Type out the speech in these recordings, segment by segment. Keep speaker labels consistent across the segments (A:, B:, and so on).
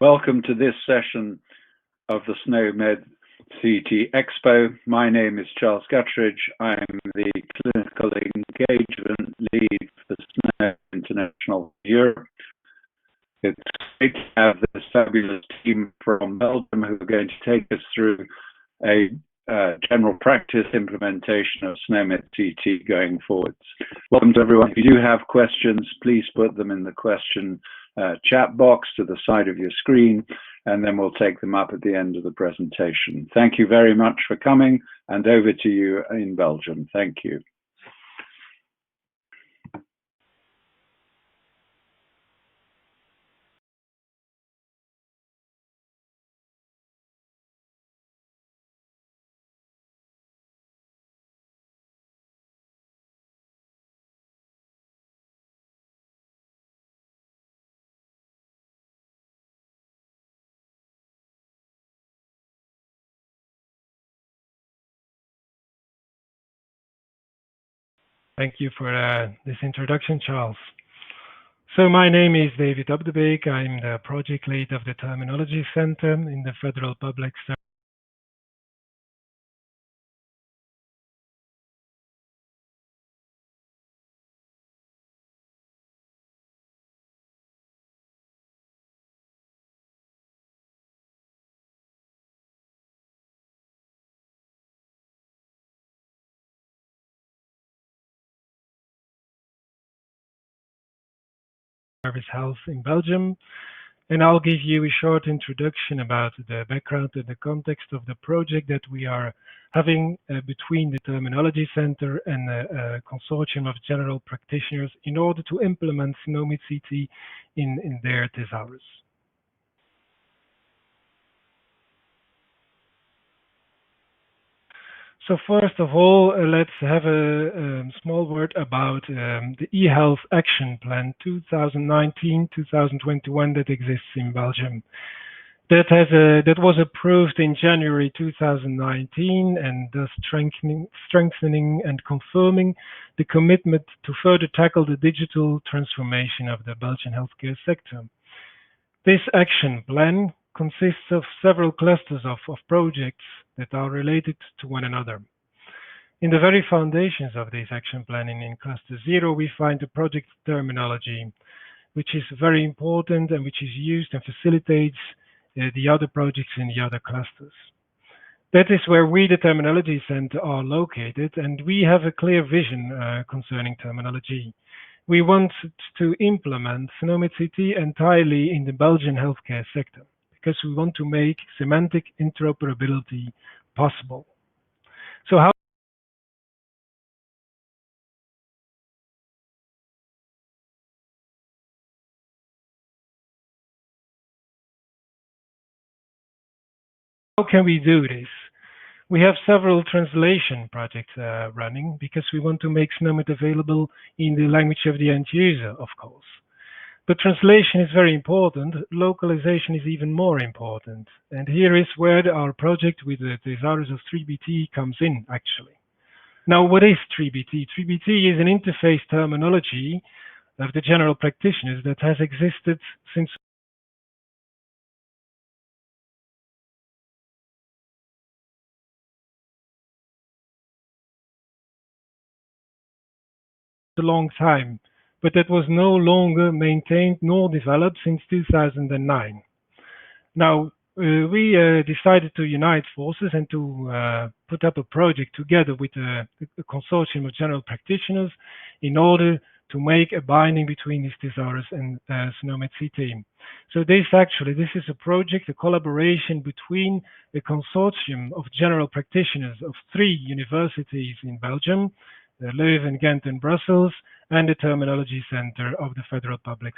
A: Welcome to this session of the SNOMED CT Expo. My name is Charles Guttridge. I'm the Clinical Engagement Lead for SNOMED International Europe. It's great to have this fabulous team from Belgium who are going to take us through a general practice implementation of SNOMED CT going forwards. Welcome to everyone. If you do have questions, please put them in the question chat box to the side of your screen, and then we'll take them up at the end of the presentation. Thank you very much for coming, and over to you in Belgium. Thank you.
B: Thank you for this introduction, Charles. So my name is David Beeck. I'm the project lead of the Terminology Center in the Federal Public Service. Health in Belgium, and I'll give you a short introduction about the background and the context of the project that we are having between the Terminology Center and a consortium of general practitioners in order to implement SNOMED CT in their thesaurus. So first of all, let's have a small word about the eHealth Action Plan 2019-2021 that exists in Belgium. That was approved in January 2019 and thus strengthening and confirming the commitment to further tackle the digital transformation of the Belgian healthcare sector. This action plan consists of several clusters of projects that are related to one another. In the very foundations of this action planning in cluster 0, we find the project terminology, which is very important and which is used and facilitates the other projects in the other clusters. That is where we, the Terminology Center, are located, and we have a clear vision concerning terminology. We want to implement SNOMED CT entirely in the Belgian healthcare sector, because we want to make semantic interoperability possible. So how can we do this? We have several translation projects running because we want to make SNOMED available in the language of the end user, of course. But translation is very important. Localization is even more important. And here is where our project with the thesaurus of 3BT comes in, actually. Now, what is 3BT? 3BT is an interface terminology of the general practitioners that has existed since a long time, but that was no longer maintained nor developed since 2009. Now, we decided to unite forces and to put up a project together with a consortium of general practitioners in order to make a binding between this thesaurus and SNOMED CT. So this is a project, a collaboration between a consortium of general practitioners of 3 universities in Belgium, Leuven, Ghent, and Brussels, and the Terminology Center of the Federal Public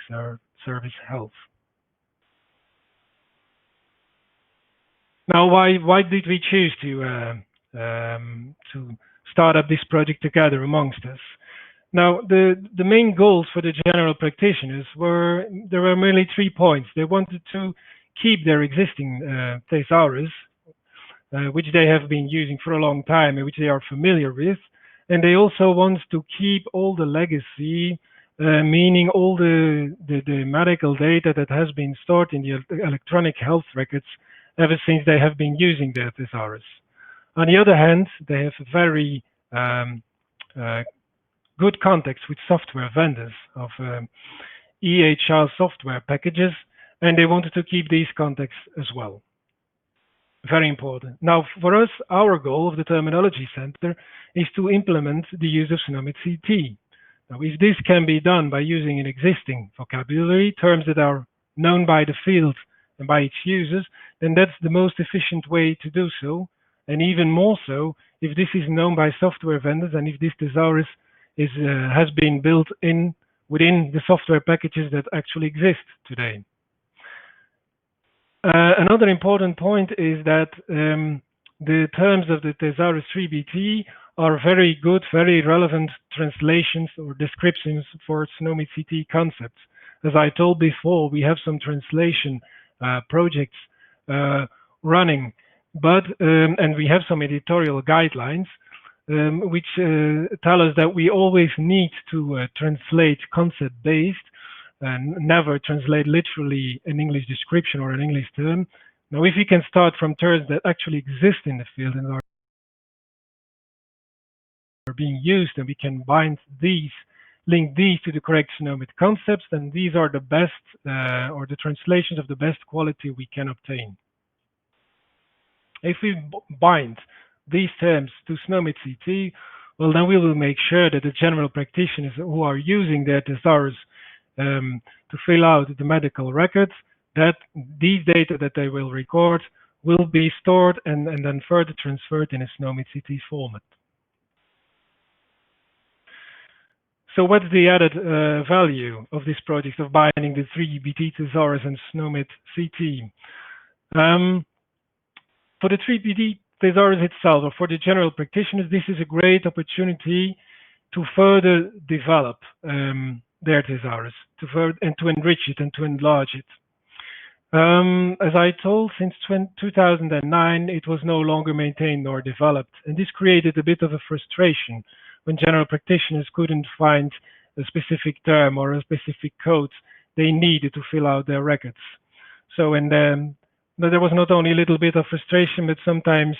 B: Service Health. Now, why did we choose to start up this project together amongst us? Now, the main goals for the general practitioners there were mainly 3 points. They wanted to keep their existing thesaurus, which they have been using for a long time and which they are familiar with. And they also want to keep all the legacy meaning all the medical data that has been stored in the electronic health records ever since they have been using their thesaurus. On the other hand, they have very good contacts with software vendors of EHR software packages, and they wanted to keep these contacts as well. Very important. Now, for us, our goal of the Terminology Center is to implement the use of SNOMED CT. Now, if this can be done by using an existing vocabulary, terms that are known by the field and by its users, then that's the most efficient way to do so. And even more so, if this is known by software vendors and if this thesaurus has been built within the software packages that actually exist today. Another important point is that the terms of the thesaurus 3BT are very good, very relevant translations or descriptions for SNOMED CT concepts. As I told before, we have some translation projects running, and we have some editorial guidelines which tell us that we always need to translate concept-based and never translate literally an English description or an English term. Now, if we can start from terms that actually exist in the field and are being used, and we can link these to the correct SNOMED concepts, then these are the best, or the translations of the best quality we can obtain. If we bind these terms to SNOMED CT, well, then we will make sure that the general practitioners who are using their thesaurus to fill out the medical records, that these data that they will record will be stored and then further transferred in a SNOMED CT format. So what's the added value of this project of binding the 3BT thesaurus and SNOMED CT? For the 3BT thesaurus itself, or for the general practitioners, this is a great opportunity to further develop their thesaurus, and to enrich it and to enlarge it. As I told, since 2009, it was no longer maintained nor developed, and this created a bit of a frustration when general practitioners couldn't find a specific term or a specific code they needed to fill out their records. So, and there was not only a little bit of frustration, but sometimes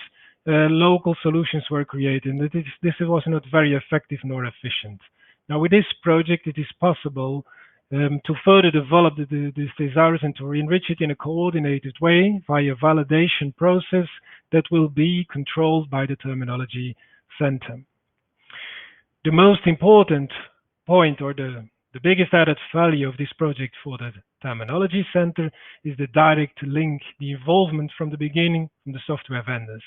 B: local solutions were created, and this was not very effective nor efficient. Now, with this project, it is possible to further develop this thesaurus and to enrich it in a coordinated way via validation process that will be controlled by the Terminology Center. The most important point, or the biggest added value of this project for the Terminology Center, is the direct link, the involvement from the beginning from the software vendors.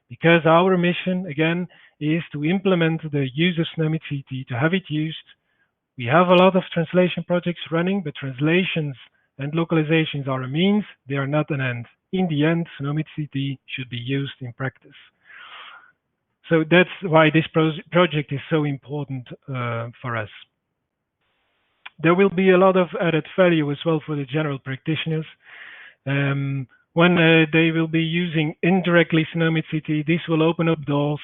B: Because our mission, again, is to implement the use of SNOMED CT, to have it used. We have a lot of translation projects running, but translations and localizations are a means, they are not an end. In the end, SNOMED CT should be used in practice. So that's why this project is so important for us. There will be a lot of added value as well for the general practitioners. When they will be using indirectly SNOMED CT, this will open up doors.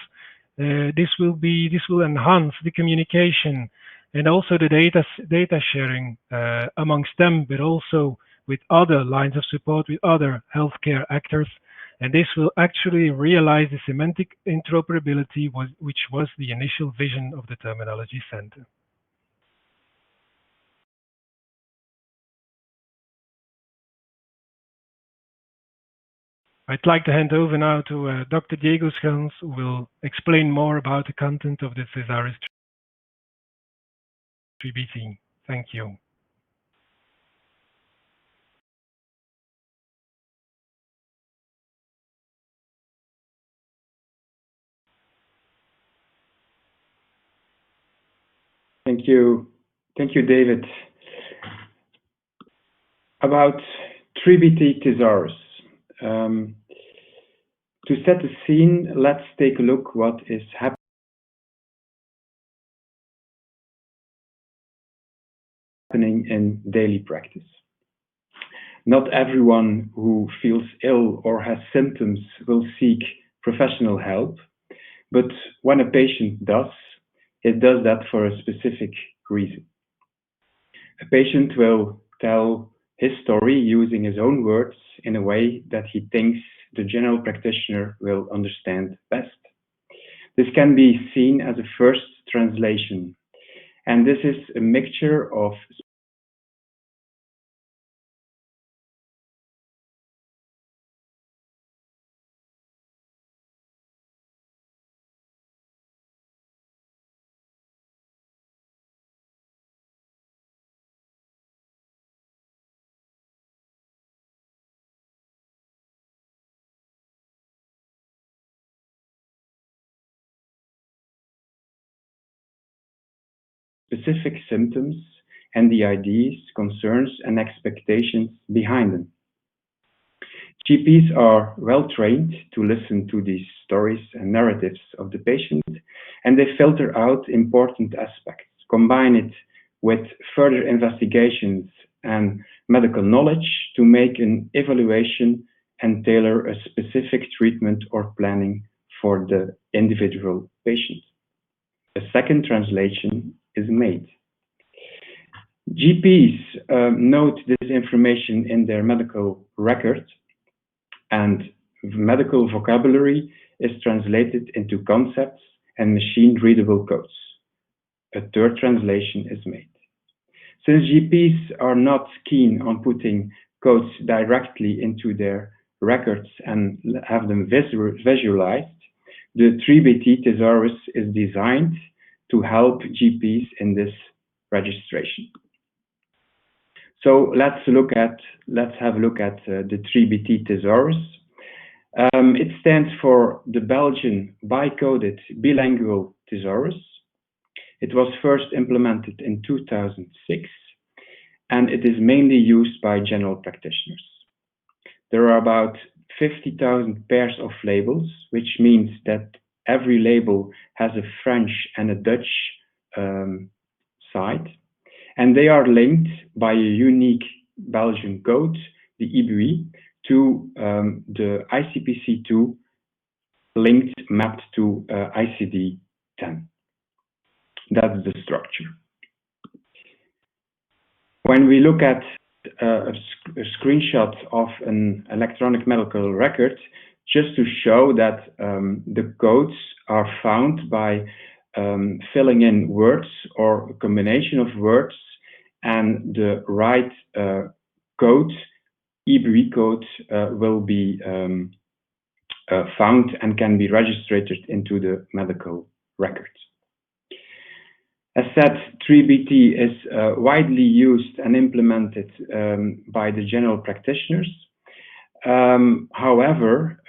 B: This will enhance the communication and also the data sharing amongst them, but also with other lines of support, with other healthcare actors. And this will actually realize the semantic interoperability, which was the initial vision of the Terminology Center. I'd like to hand over now to Dr. Diego Schrans, who will explain more about the content of the thesaurus 3BT. Thank you.
C: Thank you, David. About 3BT thesaurus. To set the scene, let's take a look what is happening in daily practice. Not everyone who feels ill or has symptoms will seek professional help, but when a patient does, it does that for a specific reason. A patient will tell his story using his own words in a way that he thinks the general practitioner will understand best. This can be seen as a first translation, and this is a mixture of specific symptoms and the ideas, concerns, and expectations behind them. GPs are well trained to listen to these stories and narratives of the patient, and they filter out important aspects, combine it with further investigations and medical knowledge to make an evaluation and tailor a specific treatment or planning for the individual patient. A second translation is made. GPs note this information in their medical record, and medical vocabulary is translated into concepts and machine-readable codes. A third translation is made. Since GPs are not keen on putting codes directly into their records and have them visualized, the 3BT thesaurus is designed to help GPs in this registration. So let's have a look at the 3BT thesaurus. It stands for the Belgian Bicoded Bilingual Thesaurus. It was first implemented in 2006, and it is mainly used by general practitioners. There are about 50,000 pairs of labels, which means that every label has a French and a Dutch side, and they are linked by a unique Belgian code, the IBUI, to the ICPC2 mapped to ICD-10. That's the structure. When we look at a screenshot of an electronic medical record, just to show that the codes are found by filling in words or a combination of words, and the right code, IBUI code, will be found and can be registered into the medical record. As said, 3BT is widely used and implemented by the general practitioners. However,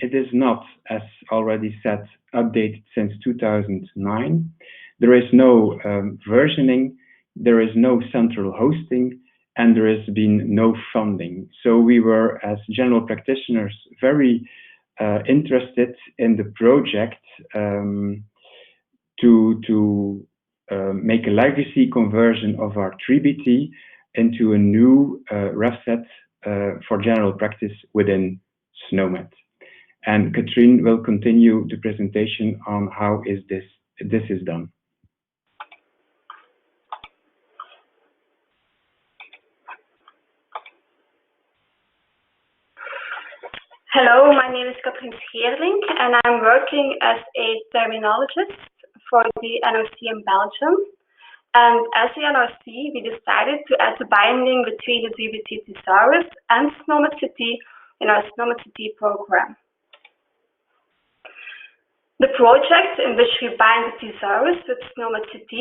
C: it is not, as already said, updated since 2009. There is no versioning, there is no central hosting, and there has been no funding. So we were, as general practitioners, very interested in the project to make a legacy conversion of our 3BT into a new refset for general practice within SNOMED. And Katrien will continue the presentation on how this is done.
D: Hello, my name is Katrien Scheerlinck, and I'm working as a terminologist for the NOC in Belgium. And as the NOC, we decided to add a binding between the 3BT thesaurus and SNOMED CT in our SNOMED CT program. The project in which we bind the thesaurus with SNOMED CT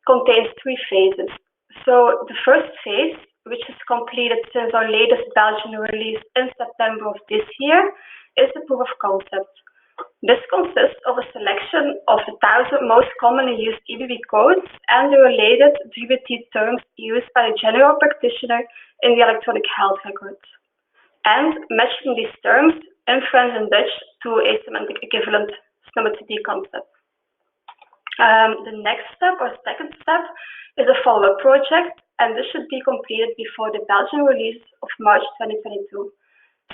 D: contains 3 phases. So the first phase, which is completed since our latest Belgian release in September of this year, is the proof of concept. This consists of a selection of the 1,000 most commonly used IBUI codes and the related 3BT terms used by the general practitioner in the electronic health records, and matching these terms in French and Dutch to a semantic equivalent SNOMED CT concept. The next step, or second step, is a follow-up project, and this should be completed before the Belgian release of March 2022.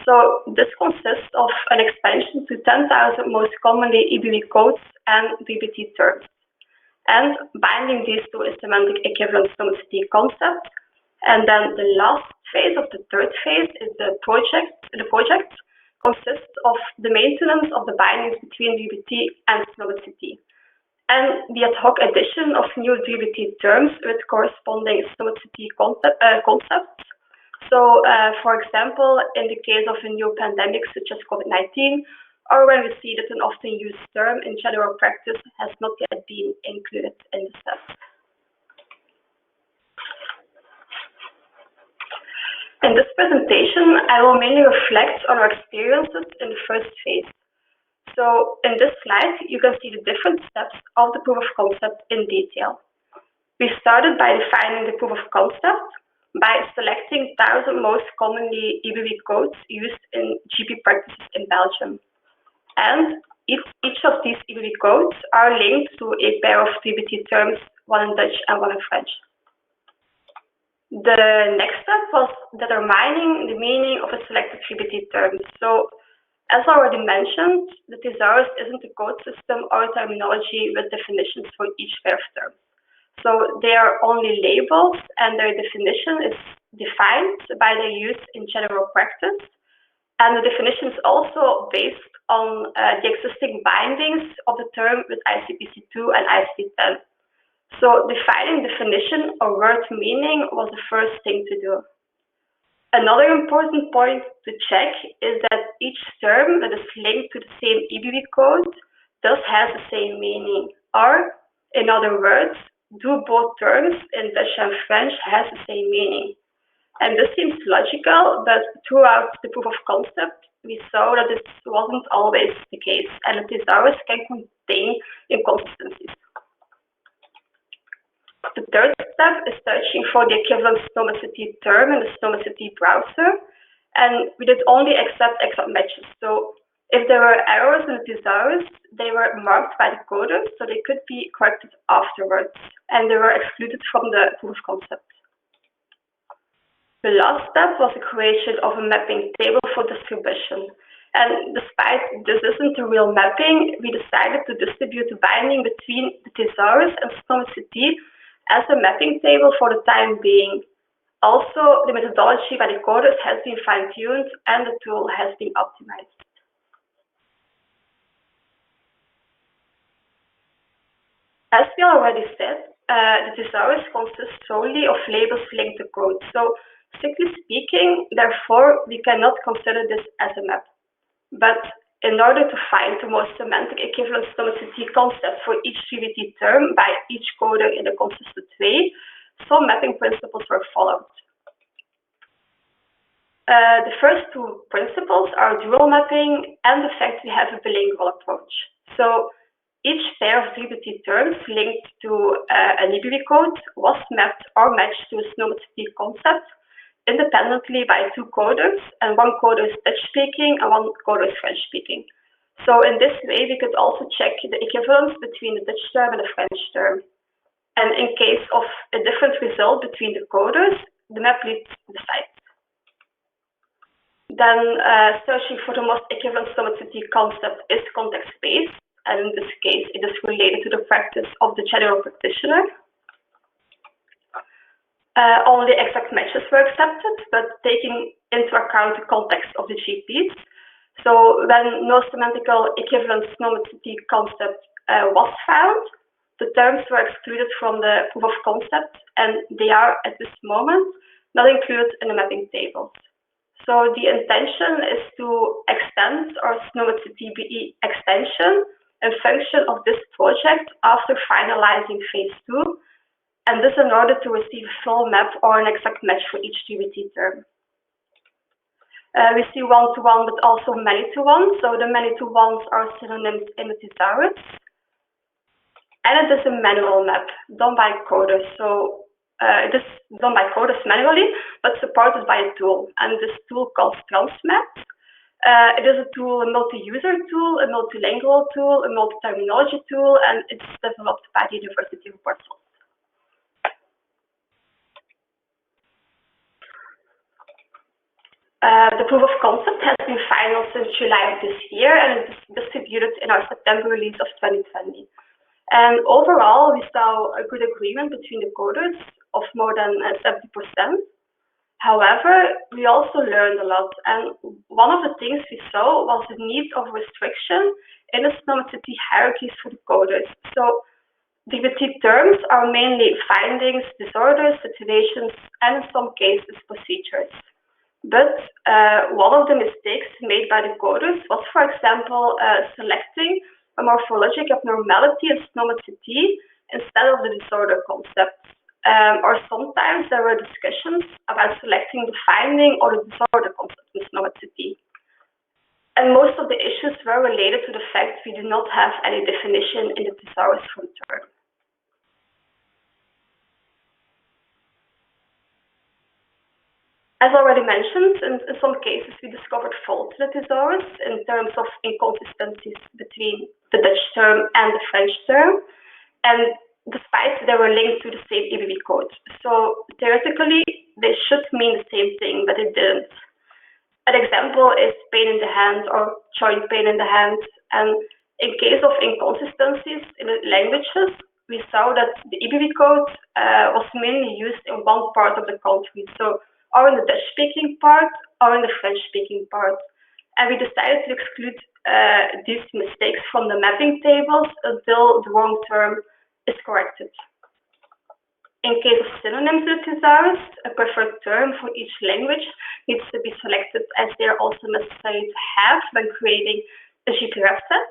D: So this consists of an expansion to 10,000 most commonly IBUI codes and 3BT terms. and binding these to a semantic equivalence nomicity concept. And then the last phase of the third phase is the project. The project consists of the maintenance of the bindings between DBT and nomicity, and the ad hoc addition of new DBT terms with corresponding nomicity concepts. So, for example, in the case of a new pandemic such as COVID-19, or when we see that an often used term in general practice has not yet been included in the set. In this presentation, I will mainly reflect on our experiences in the first phase. So, in this slide, you can see the different steps of the proof of concept in detail. We started by defining the proof of concept by selecting 1,000 most commonly EBV codes used in GP practices in Belgium. And each of these EBV codes are linked to a pair of DBT terms, one in Dutch and one in French. The next step was determining the meaning of a selected DBT term. So, as already mentioned, the thesaurus isn't a code system or a terminology with definitions for each pair of terms. So they are only labels, and their definition is defined by their use in general practice. And the definition is also based on the existing bindings of the term with ICPC2 and ICD-10. So defining definition or word meaning was the first thing to do. Another important point to check is that each term that is linked to the same EBV code does have the same meaning, or in other words, do both terms in Dutch and French has the same meaning. And this seems logical, but throughout the proof of concept, we saw that this wasn't always the case, and the thesaurus can contain inconsistencies. The third step is searching for the equivalent nomicity term in the nomicity browser, and we did only accept exact matches. So if there were errors in the thesaurus, they were marked by the coder, so they could be corrected afterwards, and they were excluded from the proof of concept. The last step was the creation of a mapping table for distribution. And despite this isn't a real mapping, we decided to distribute the binding between the thesaurus and nomicity as a mapping table for the time being. Also, the methodology by the coders has been fine-tuned and the tool has been optimized. As we already said, the thesaurus consists solely of labels linked to code. So, strictly speaking, therefore, we cannot consider this as a map. But in order to find the most semantic equivalence nomicity concept for each DBT term by each coder in a consistent way, some mapping principles were followed. The first two principles are dual mapping and the fact we have a bilingual approach. So each pair of DBT terms linked to an EBV code was mapped or matched to a nomicity concept independently by two coders, and one coder is Dutch-speaking and one coder is French-speaking. So in this way, we could also check the equivalence between the Dutch term and the French term. And in case of a different result between the coders, the map leads the site. Then searching for the most equivalent nomicity concept is context-based, and in this case, it is related to the practice of the general practitioner. Only exact matches were accepted, but taking into account the context of the GPs. So when no semantical equivalence nomicity concept was found, the terms were excluded from the proof of concept, and they are at this moment not included in the mapping tables. So the intention is to extend our nomicity BE extension in function of this project after finalizing phase 2. And this in order to receive a full map or an exact match for each DBT term. We see one-to-one, but also many-to-one. So the many-to-ones are synonyms in the thesaurus. And it is a manual map done by coders. So it is done by coders manually, but supported by a tool. And this tool called Schrans. It is a tool, a multi-user tool, a multilingual tool, a multi-terminology tool, and it's developed by the University of Brussels. The proof of concept has been final since July of this year, and it is distributed in our September release of 2020. And overall, we saw a good agreement between the coders of more than 70%. However, we also learned a lot, and one of the things we saw was the need of restriction in the SNOMED CT hierarchies for the coders. So DBT terms are mainly findings, disorders, situations, and in some cases procedures. But one of the mistakes made by the coders was, for example, selecting a morphologic abnormality in SNOMED CT instead of the disorder concept. Or sometimes there were discussions about selecting the finding or the disorder concept in SNOMED CT. And most of the issues were related to the fact we do not have any definition in the thesaurus for the term. As already mentioned, in some cases we discovered faults in the thesaurus in terms of inconsistencies between the Dutch term and the French term, and despite they were linked to the same EBV code. So theoretically, they should mean the same thing, but it didn't. An example is pain in the hand or joint pain in the hand. And in case of inconsistencies in the languages, we saw that the EBV code was mainly used in one part of the country. So or in the Dutch-speaking part, or in the French-speaking part. And we decided to exclude these mistakes from the mapping tables until the wrong term is corrected. In case of synonyms in the thesaurus, a preferred term for each language needs to be selected as they are also necessary to have when creating a GP refset.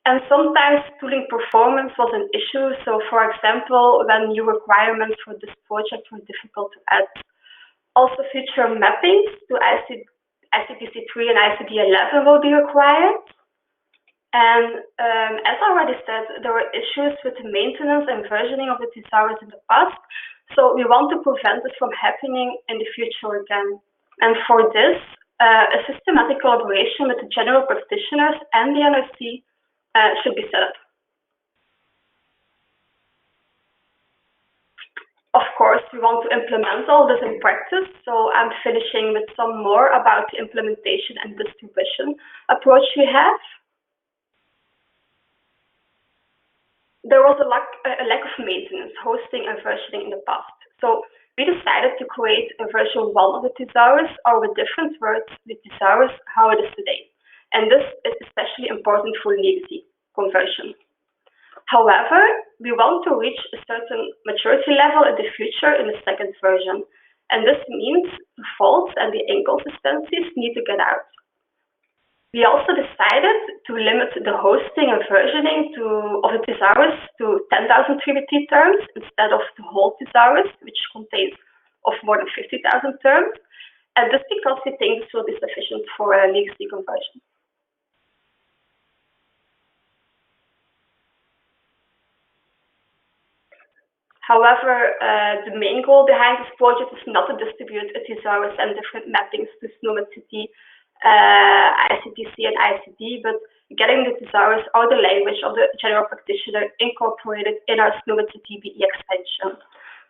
D: And sometimes tooling performance was an issue. So for example, when new requirements for this project were difficult to add. Also, future mappings to ICPC3 and ICD11 will be required. And as already said, there were issues with the maintenance and versioning of the thesaurus in the past. So we want to prevent this from happening in the future again. And for this, a systematic collaboration with the general practitioners and the NRC should be set up. Of course, we want to implement all this in practice, so I'm finishing with some more about the implementation and distribution approach we have. There was a lack of maintenance, hosting, and versioning in the past. So we decided to create a version 1 of the thesaurus, or with different words, the thesaurus, how it is today. And this is especially important for legacy conversion. However, we want to reach a certain maturity level in the future in the second version. And this means the faults and the inconsistencies need to get out. We also decided to limit the hosting and versioning of the thesaurus to 10,000 TBT terms instead of the whole thesaurus, which contains of more than 50,000 terms. And this because we think this will be sufficient for a legacy conversion. However, the main goal behind this project is not to distribute a thesaurus and different mappings to SNOMED CT, ICPC, and ICD, but getting the thesaurus or the language of the general practitioner incorporated in our SNOMED CT BE extension.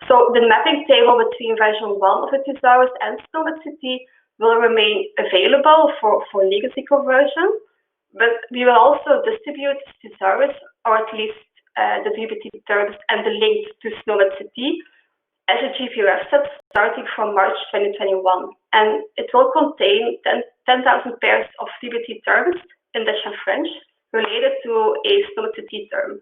D: So the mapping table between version 1 of the thesaurus and SNOMED CT will remain available for legacy conversion, but we will also distribute thesaurus, or at least the DBT terms and the link to SNOMED CT as a GP refset starting from March 2021. And it will contain 10,000 pairs of DBT terms in Dutch and French related to a SNOMED CT term.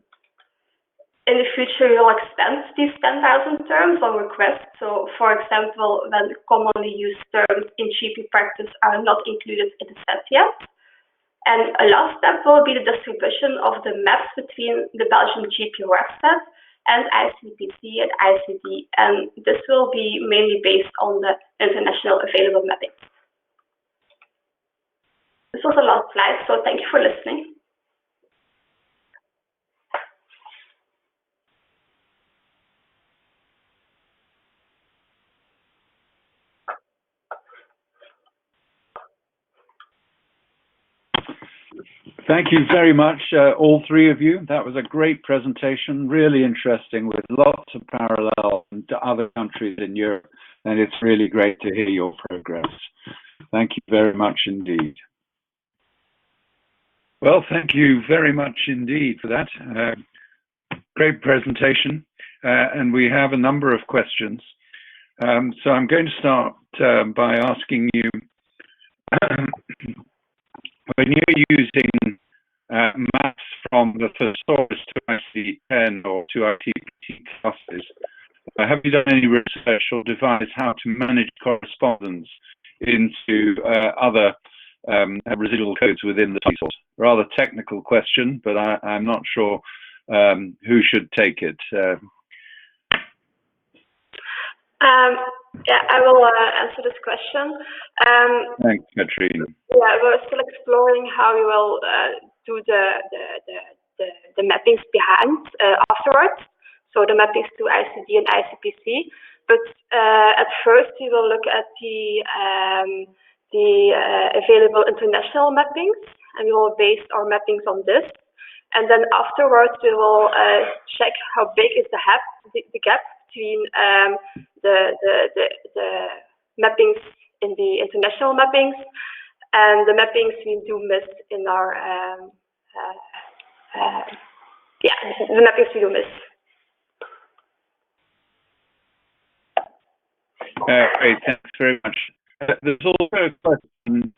D: In the future, we will expand these 10,000 terms on request. So, for example, when commonly used terms in GP practice are not included in the set yet. And a last step will be the distribution of the maps between the Belgian GP refset and ICPC and ICD. And this will be mainly based on the international available mapping. This was a last slide, so thank you for listening.
A: Thank you very much, all three of you. That was a great presentation, really interesting, with lots of parallels to other countries in Europe, and it's really great to hear your progress. Thank you very much indeed. Well, thank you very much indeed for that. Great presentation, and we have a number of questions. So I'm going to start by asking you, when you're using maps from the thesaurus to ICD-10 or to ITPT classes, have you done any research or devised how to manage correspondence into other residual codes within the thesaurus? Rather technical question, but I'm not sure who should take it.
D: Yeah, I will answer this question.
A: Thanks, Katrien.
D: Yeah, we're still exploring how we will do the mappings behind afterwards. So the mappings to ICD and ICPC. But at first, we will look at the available international mappings, and we will base our mappings on this. And then afterwards, we will check how big is the gap between the mappings in the international mappings and the mappings we do miss in our the mappings we do miss.
A: Great, thanks very much. There's also a question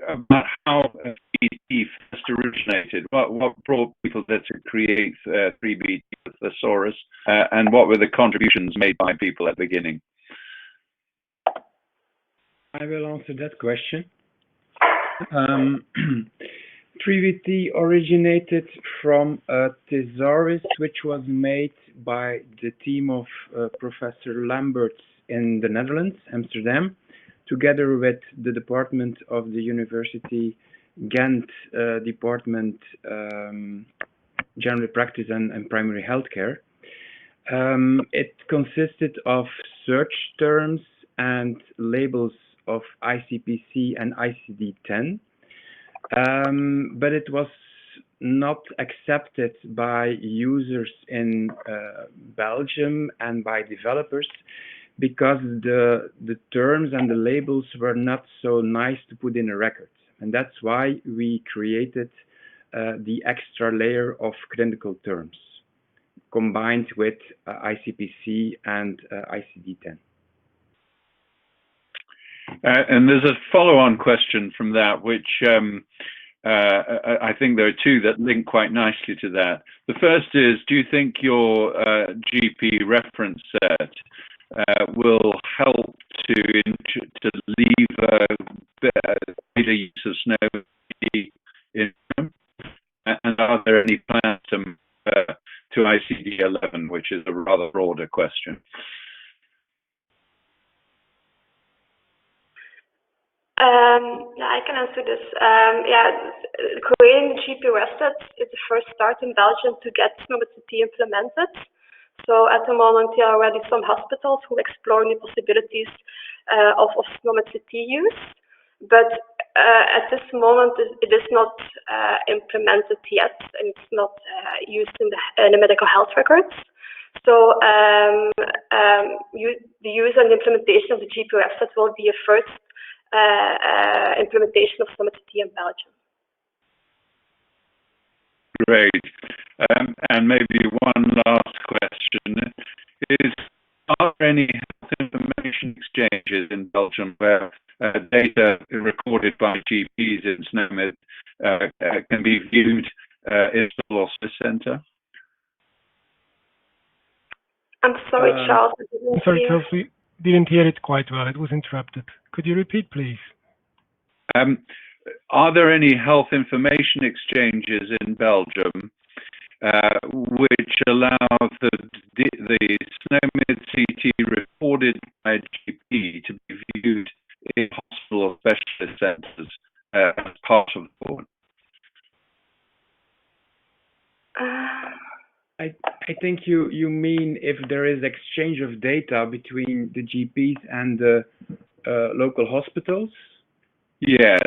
A: about how 3BT first originated. What brought people there to create 3BT thesaurus, and what were the contributions made by people at the beginning?
C: I will answer that question. 3BT originated from a thesaurus which was made by the team of Professor Lamberts in the Netherlands, Amsterdam, together with the department of the University Ghent department, General Practice and Primary Healthcare. It consisted of search terms and labels of ICPC and ICD-10, but it was not accepted by users in Belgium and by developers because the terms and the labels were not so nice to put in a record. And that's why we created the extra layer of clinical terms combined with ICPC and ICD-10.
A: And there's a follow-on question from that, which I think there are two that link quite nicely to that. The first is, do you think your GP reference set will help to leave greater use of SNOMED in them? And are there any plans to ICD-11, which is a rather broader question?
D: Yeah, I can answer this. Creating the GP refset is the first start in Belgium to get SNOMED CT implemented. So at the moment, there are already some hospitals who explore the possibilities of SNOMED CT use. But at this moment, it is not implemented yet, and it's not used in the medical health records. So the use and implementation of the GP refset will be a first implementation of SNOMED CT in Belgium.
A: Great. And maybe one last question is, are there any health information exchanges in Belgium where data recorded by GPs in SNOMED can be viewed in the Hospice Centre?
D: I'm sorry, Charles.
B: I'm sorry, Charles, we didn't hear it quite well. It was interrupted. Could you repeat, please?
A: Are there any health information exchanges in Belgium which allow the SNOMED CT recorded by GP to be viewed in hospital or specialist centres as part of the board?
C: I think you mean if there is exchange of data between the GPs and the local hospitals?
A: Yes,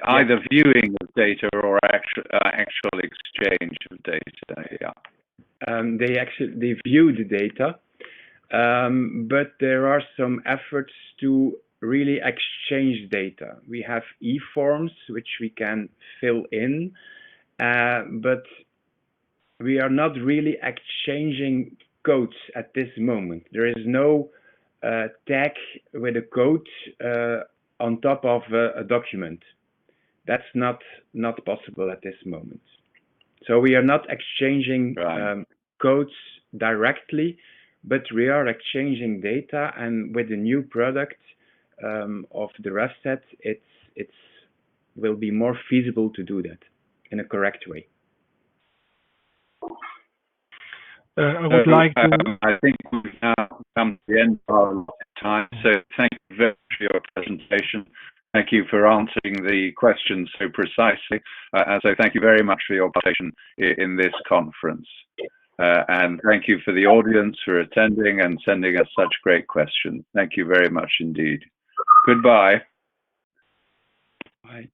A: either viewing of data or actual exchange of data. Yeah.
C: They view the data, but there are some efforts to really exchange data. We have e-forms which we can fill in, but we are not really exchanging codes at this moment. There is no tag with a code on top of a document. That's not possible at this moment. So we are not exchanging codes directly, but we are exchanging data, and with the new product of the refset, it will be more feasible to do that in a correct way.
B: I would like to.
A: I think we've now come to the end of our time, so thank you very much for your presentation. Thank you for answering the questions so precisely. And so thank you very much for your participation in this conference. And thank you for the audience for attending and sending us such great questions. Thank you very much indeed. Goodbye.
C: Bye.